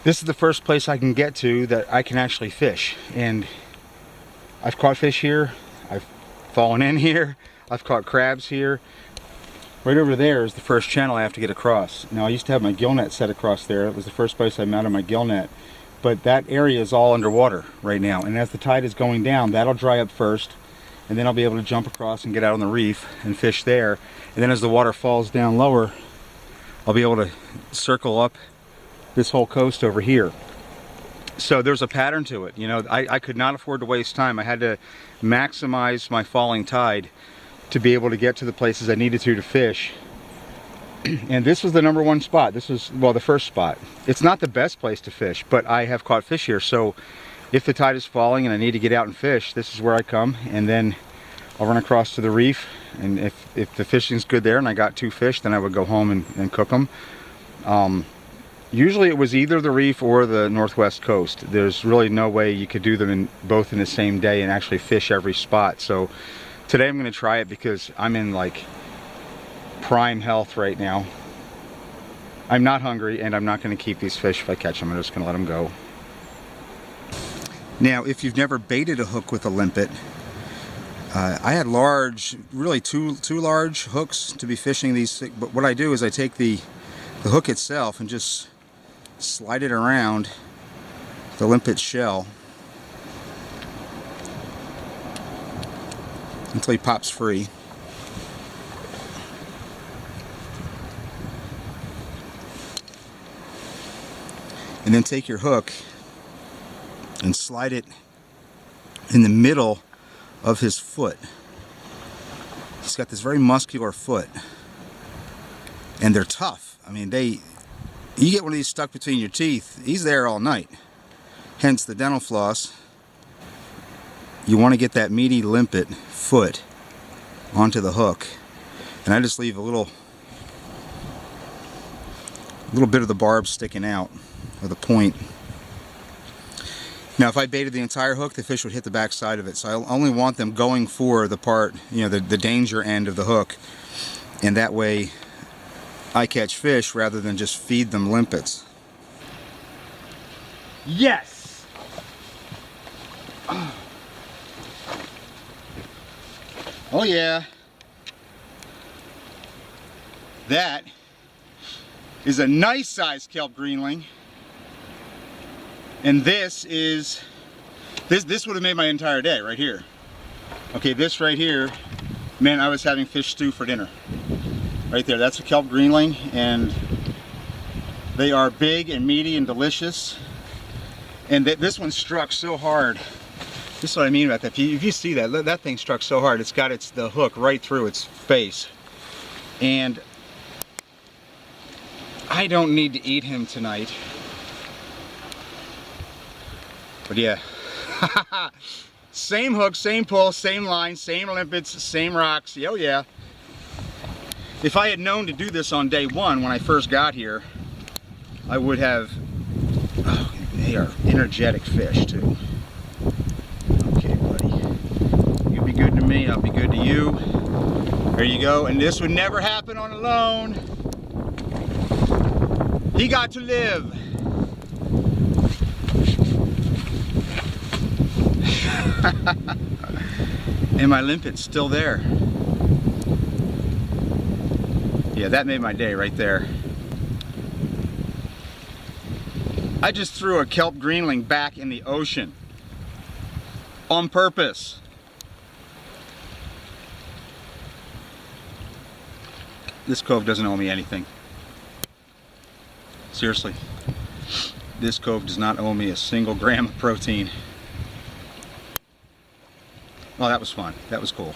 This is the first place I can get to that I can actually fish. And I've caught fish here, I've fallen in here, I've caught crabs here. Right over there is the first channel I have to get across. Now I used to have my gill net set across there. It was the first place I mounted my gill net. But that area is all underwater right now. And as the tide is going down, that'll dry up first. And then I'll be able to jump across and get out on the reef and fish there. And then as the water falls down lower, I'll be able to circle up this whole coast over here. So there's a pattern to it. You know, I could not afford to waste time. I had to maximize my falling tide to be able to get to the places I needed to fish. And this was the #1 spot. This was, well, the first spot. It's not the best place to fish, but I have caught fish here. So if the tide is falling and I need to get out and fish, this is where I come. And then I'll run across to the reef. And if the fishing's good there and I got 2 fish, then I would go home and cook them. Usually it was either the reef or the northwest coast. There's really no way you could do them both in the same day and actually fish every spot. So today I'm going to try it because I'm in like prime health right now. I'm not hungry and I'm not going to keep these fish if I catch them. I'm just going to let them go. Now, if you've never baited a hook with a limpet, I had large, really two large hooks to be fishing these. But what I do is I take the hook itself and just slide it around the limpet shell until he pops free. And then take your hook and slide it in the middle of his foot. He's got this very muscular foot. And they're tough. I mean, you get one of these stuck between your teeth, he's there all night. Hence the dental floss. You want to get that meaty limpet foot onto the hook. And I just leave a little bit of the barb sticking out, or the point. Now if I baited the entire hook, the fish would hit the back side of it. So I only want them going for the part, you know, the danger end of the hook. And that way I catch fish rather than just feed them limpets. Yes! Oh yeah. That is a nice sized kelp greenling. And this would have made my entire day right here. Okay, this right here, man, I was having fish stew for dinner. Right there, that's a kelp greenling, and they are big and meaty and delicious. And this one struck so hard. This is what I mean about that. If you see that thing struck so hard, it's got the hook right through its face. And I don't need to eat him tonight. But yeah, same hook, same pull, same line, same limpets, same rocks. Oh yeah. If I had known to do this on day 1 when I first got here, I would have. Oh, they are energetic fish too. Okay, buddy. You be good to me, I'll be good to you. There you go. And this would never happen on a loan. He got to live. And my limpet's still there. Yeah, that made my day right there. I just threw a kelp greenling back in the ocean on purpose. This cove doesn't owe me anything. Seriously. This cove does not owe me a single gram of protein. Oh, that was fun. That was cool.